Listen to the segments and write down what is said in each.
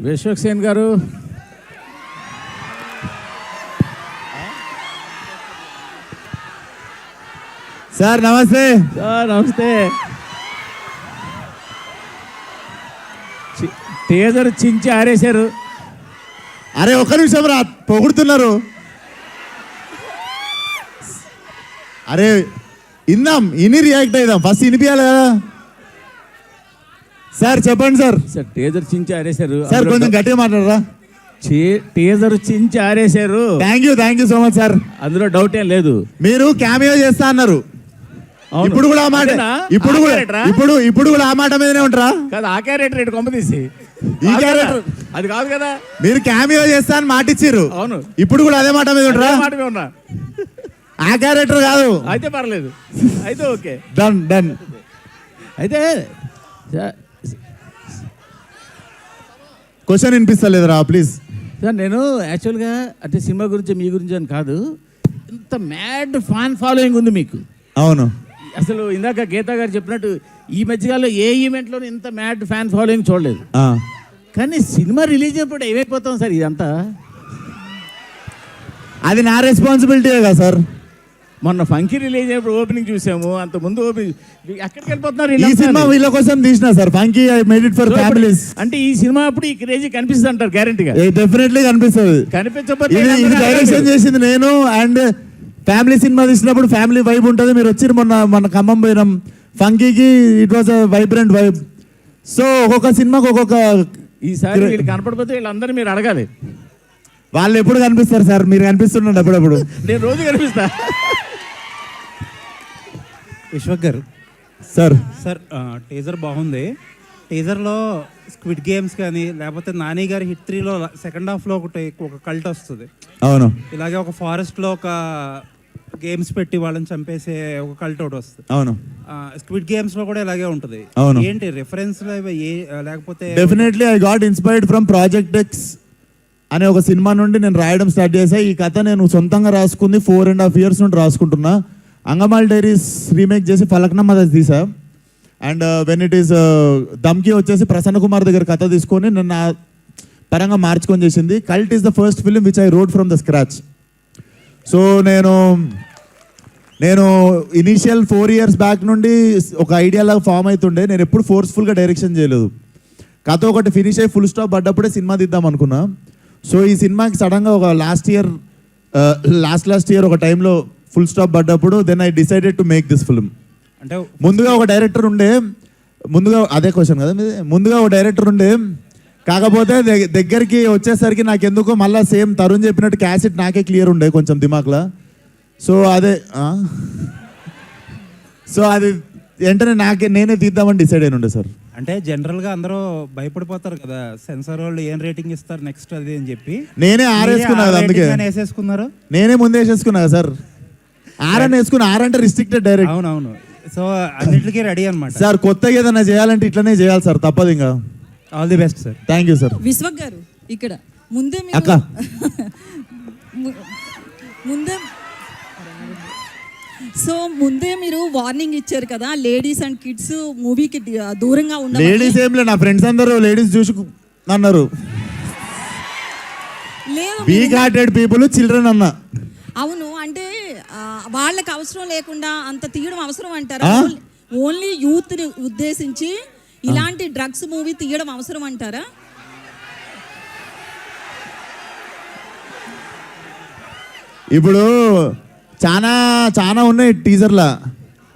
విశ్వక్సేన్ గారు, సార్ నమస్తే. సార్ నమస్తే. టీజర్ చించి ఆరేశారు. అరే ఒక్క నిమిషం రా, పొగుడుతున్నారు. అరే ఇందాం, ఇని రియాక్ట్ అయిదాం. ఫస్ట్ ఇనిపియాలి కదా. సార్ చెప్పండి సార్. సార్ టీజర్ చించి ఆరేశారు. సార్ కొంచెం గట్టిగా మాట్లాడరా. టీజర్ చించి ఆరేశారు. Thank you so much sir. అందులో డౌట్ ఏం లేదు. మీరు క్యామియో చేస్తా అన్నారు. ఇప్పుడు కూడా ఆ మాట, ఇప్పుడు కూడా ఆ మాట మీదనే ఉంటారా? కదా, ఆ క్యారెక్టర్ రేటు కొంప తీసి ఈ క్యారెక్టర్ అది కాదు కదా. మీరు క్యామియో చేస్తా అని మాట ఇచ్చారు. అవును, ఇప్పుడు కూడా అదే మాట మీద ఉంటారా? మాట మీద ఉన్నా. ఆ క్యారెక్టర్ కాదు అయితే పర్లేదు, అయితే ఓకే, డన్ డన్. అయితే క్వశ్చన్ వినిపిస్తలేదురా ప్లీజ్. సార్ నేను యాక్చువల్గా అంటే సినిమా గురించి మీ గురించి అని కాదు, ఇంత మ్యాడ్ ఫ్యాన్ ఫాలోయింగ్ ఉంది మీకు. అవును, అసలు ఇందాక గీతా గారు చెప్పినట్టు ఈ మధ్యకాలంలో ఏ ఈవెంట్లో ఇంత మ్యాడ్ ఫ్యాన్ ఫాలోయింగ్ చూడలేదు. కానీ సినిమా రిలీజ్ అయినప్పుడు ఏమైపోతాం సార్ ఇదంతా? అది నా రెస్పాన్సిబిలిటీ కదా సార్. మొన్న ఫంకీ రిలీజ్ అయినప్పుడు ఓపెనింగ్ చూసాము, అంత ముందు ఓపెనింగ్ ఎక్కడికి వెళ్ళిపోతున్నారు? ఈ సినిమా వీళ్ళ కోసం తీసిన sir, funky I made it for families. అంటే ఈ సినిమా అప్పుడు ఈ క్రేజీ కనిపిస్తుంది అంటారు గ్యారెంటీగా? డెఫినెట్లీ కనిపిస్తుంది. కనిపించకపోతే ఇది డైరెక్షన్ చేసింది నేను, అండ్ ఫ్యామిలీ సినిమా తీసినప్పుడు ఫ్యామిలీ వైబ్ ఉంటుంది. మీరు వచ్చి మన ఖమ్మం పోయినాం ఫంకీకి, it was a vibrant vibe. So ఒక్కొక్క సినిమాకి ఒక్కొక్క. ఈసారి వీళ్ళు కనపడిపోతే వీళ్ళందరూ మీరు అడగాలి. వాళ్ళు ఎప్పుడు కనిపిస్తారు సార్? మీరు కనిపిస్తున్నాడు అప్పుడప్పుడు. నేను రోజు కనిపిస్తా. విశ్వక్ గారు సార్. సార్ టీజర్ బాగుంది. టీజర్లో స్క్విడ్ గేమ్స్ కానీ లేకపోతే నాని గారి హిట్ 3లో సెకండ్ హాఫ్లో ఒక కల్ట్ వస్తుంది. అవును, ఇలాగే ఒక ఫారెస్ట్లో ఒక గేమ్స్ పెట్టి వాళ్ళని చంపేసే ఒక కల్ట్ ఒకటి వస్తుంది. అవును, స్క్విడ్ గేమ్స్లో కూడా ఇలాగే ఉంటుంది. అవును, ఏంటి రిఫరెన్స్ లేకపోతే? Definitely I got inspired from project X అనే ఒక సినిమా నుండి నేను రాయడం స్టార్ట్ చేశాను. ఈ కథ నేను సొంతంగా రాసుకుంది 4.5 years నుండి రాసుకుంటున్నా. అంగమాల్ డైరీస్ రీమేక్ చేసి ఫలక్నమ్మ తీసా. అండ్ వెన్ ఇట్ ఈస్ దమ్కి వచ్చేసి ప్రసన్న కుమార్ దగ్గర కథ తీసుకొని నన్ను పరంగా మార్చుకొని చేసింది. Cult is the first film which I wrote from the scratch. So నేను ఇనీషియల్ 4 years బ్యాక్ నుండి ఒక ఐడియా లాగా ఫామ్ అవుతుండే. నేను ఎప్పుడు ఫోర్స్ఫుల్గా డైరెక్షన్ చేయలేదు. కథ ఒకటి ఫినిష్ అయ్యి ఫుల్ స్టాప్ పడ్డప్పుడే సినిమా తీద్దాం అనుకున్నా. సో ఈ సినిమాకి సడన్గా ఒక లాస్ట్ ఇయర్ ఒక టైంలో ఫుల్ స్టాప్ పడ్డప్పుడు then I decided to make this film. అంటే ముందుగా ఒక డైరెక్టర్ ఉండే, అదే క్వశ్చన్ కదా మీది. ముందుగా ఒక డైరెక్టర్ ఉండే, కాకపోతే దగ్గరికి వచ్చేసరికి నాకు ఎందుకో మళ్ళీ సేమ్ తరుణ్ చెప్పినట్టు క్యాసెట్ నాకే క్లియర్ ఉండే కొంచెం దిమాక్లా. సో అది వెంటనే నేనే తీద్దామని డిసైడ్ అయిన ఉండే సార్. అంటే జనరల్గా అందరూ భయపడిపోతారు కదా, సెన్సార్ వాళ్ళు ఏం రేటింగ్ ఇస్తారు నెక్స్ట్ అది అని చెప్పి. నేనే ఆరేసుకున్నా కదా, అందుకే వేసేసుకున్నారు. నేనే ముందే వేసేసుకున్నా సార్. ఆరని వేసుకున్నా. అంటే రిస్ట్రిక్టెడ్ డైరెక్ట్. అవునవును. సో అన్నిటికీ రెడీ అనమాట సార్. కొత్తగా ఏదైనా చేయాలంటే ఇట్లనే చేయాలి సార్, తప్పదు. ఇంకా all the best sir. Thank you sir. Vishwak గారు ఇక్కడ ముందే అక్క ముందే మీరు వార్నింగ్ ఇచ్చారు కదా, లేడీస్ అండ్ కిడ్స్ మూవీకి దూరంగా ఉండాలి. లేడీస్ ఏం లేదు, నా ఫ్రెండ్స్ అందరూ లేడీస్ చూసి అన్నారు. వీక్ హార్టెడ్ పీపుల్ చిల్డ్రన్ అన్నా. అవును, అంటే వాళ్ళకి అవసరం లేకుండా అంత తీయడం అవసరం అంటారా? ఓన్లీ యూత్ ని ఉద్దేశించి ఇలాంటి డ్రగ్స్ మూవీ తీయడం అవసరం అంటారా? ఇప్పుడు చాలా ఉన్నాయి టీజర్లా,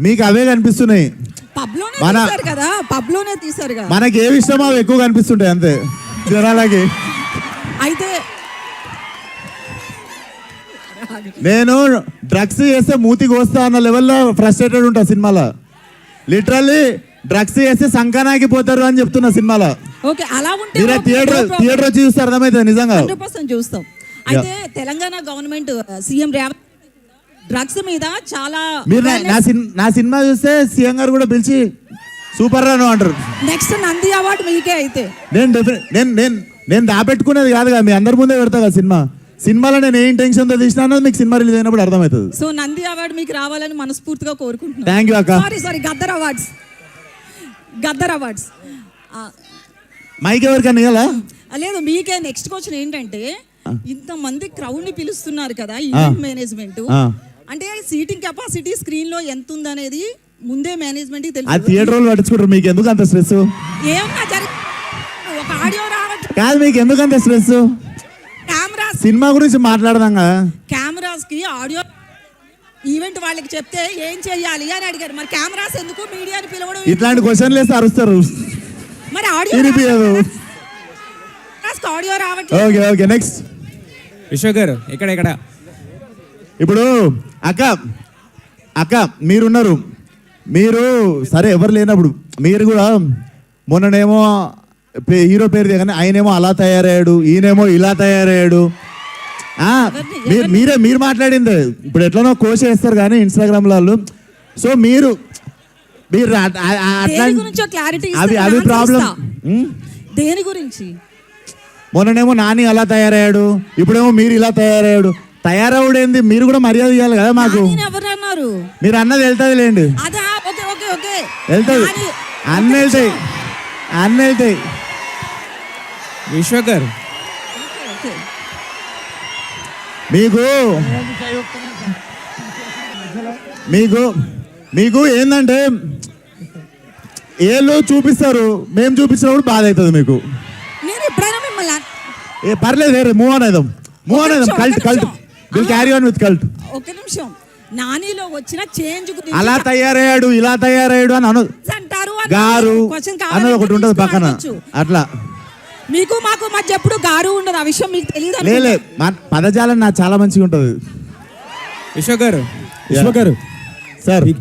మీకు అవే కనిపిస్తున్నాయి. పబ్లోనే తీసారు కదా. మనకి ఏవి ఇష్టమో అవి ఎక్కువ కనిపిస్తుంటాయి అంతే జనాలకి. అయితే నేను డ్రగ్స్ చేస్తే మూతికి వస్తా అన్న లెవెల్లో ఫ్రస్ట్రేటెడ్ ఉంటా సినిమాలో. లిటరల్లీ డ్రగ్స్ చేస్తే సంకనాకి పోతారు అని చెప్తున్నా సినిమాలో. థియేటర్ వచ్చి చూస్తే అర్థమవుతుంది నిజంగా. 100% చూస్తాం. అయితే Telangana government CM Revanth drugs మీద చాలా, మీరు నా సినిమా చూస్తే సీఎం గారు కూడా పిలిచి సూపర్ రాను అంటారు. నెక్స్ట్ నంది అవార్డు మీకే. అయితే నేను దాపెట్టుకునేది కాదు కదా, మీ అందరి ముందే పెడతా కదా సినిమాలో నేను ఏ ఇంటెన్షన్తో తీసినా అన్నది మీకు సినిమా రిలీజ్ అయినప్పుడు అర్థమవుతుంది. సో నంది అవార్డు మీకు రావాలని మనస్ఫూర్తిగా కోరుకుంటున్నాను. థ్యాంక్ యూ అక్క. సారీ గద్దర్ అవార్డ్స్ మైక్ ఎవరికన్నా ఇవ్వాలా? లేదు మీకే నెక్స్ట్ క్వశ్చన్ ఏంటంటే ఇంతమంది క్రౌడ్ ని పిలుస్తున్నారు కదా ఈవెంట్ మేనేజ్మెంట్, అంటే సీటింగ్ కెపాసిటీ స్క్రీన్ లో ఎంత ఉందనేది ముందే మేనేజ్మెంట్ ఆ తెలుసు. థియేటర్ వాళ్ళు పట్టించుకుంటారు, మీకు ఎందుకు అంత స్ట్రెస్? ఏమన్నా ఒక ఆడియో రావట్లేదు, కాదు మీకు ఎందుకు అంత స్ట్రెస్? కెమెరాస్ సినిమా గురించి మాట్లాడదాం కదా. కెమెరాస్ కి ఆడియో ఈవెంట్ వాళ్ళకి చెప్తే ఏం చెయ్యాలి అని అడిగారు. మరి కెమెరాస్ ఎందుకు, మీడియాని పిలవడం, ఇట్లాంటి క్వశ్చన్లు వేస్తే అరుస్తారు, మరి ఆడియో వినిపించదు. ఆడియో రావట్లేదు. ఓకే ఓకే నెక్స్ట్ విశ్వ గారు ఇక్కడ ఇప్పుడు అక్క మీరున్నారు, మీరు సరే ఎవరు లేనప్పుడు మీరు కూడా మొన్ననేమో హీరో పేరు దిగనే ఆయనేమో అలా తయారయ్యాడు, ఈయనేమో ఇలా తయారయ్యాడు. మీరు మాట్లాడింది ఇప్పుడు ఎట్లనో కోష్ చేస్తారు కానీ ఇన్స్టాగ్రామ్ వాళ్ళు. సో మీరు అవి ప్రాబ్లం. దేని గురించి? మొన్ననేమో నాని అలా తయారయ్యాడు, ఇప్పుడేమో మీరు ఇలా తయారయ్యాడు. తయారవుడేంది, మీరు కూడా మర్యాద ఇవ్వాలి కదా మాకు. ఎవరన్నారు? మీరు అన్నది వెళ్తుంది లేండి, వెళ్తుంది, అన్నీ వెళ్తాయి. విశ్వ గారు మీకు ఏంటంటే ఏళ్ళు చూపిస్తారు, మేము చూపించినప్పుడు బాధ అవుతుంది మీకు. పర్లేదు, మూవ్ ఆన్ అయిదాం. Cult will carry on with cult. ఒక నిమిషం, నానిలో వచ్చిన చేంజ్ గురించి అలా తయారయ్యాడు, ఇలా తయారయ్యాడు అని అంటారు గారు అన్నది ఒకటి ఉంటుంది పక్కన. అట్లా మీకు మాకు మధ్య ఎప్పుడు గారు ఉండదు, ఆ విషయం మీకు తెలియదు. లే పదజాలం నాకు చాలా మంచిగా ఉంటుంది. విశ్వ గారు సార్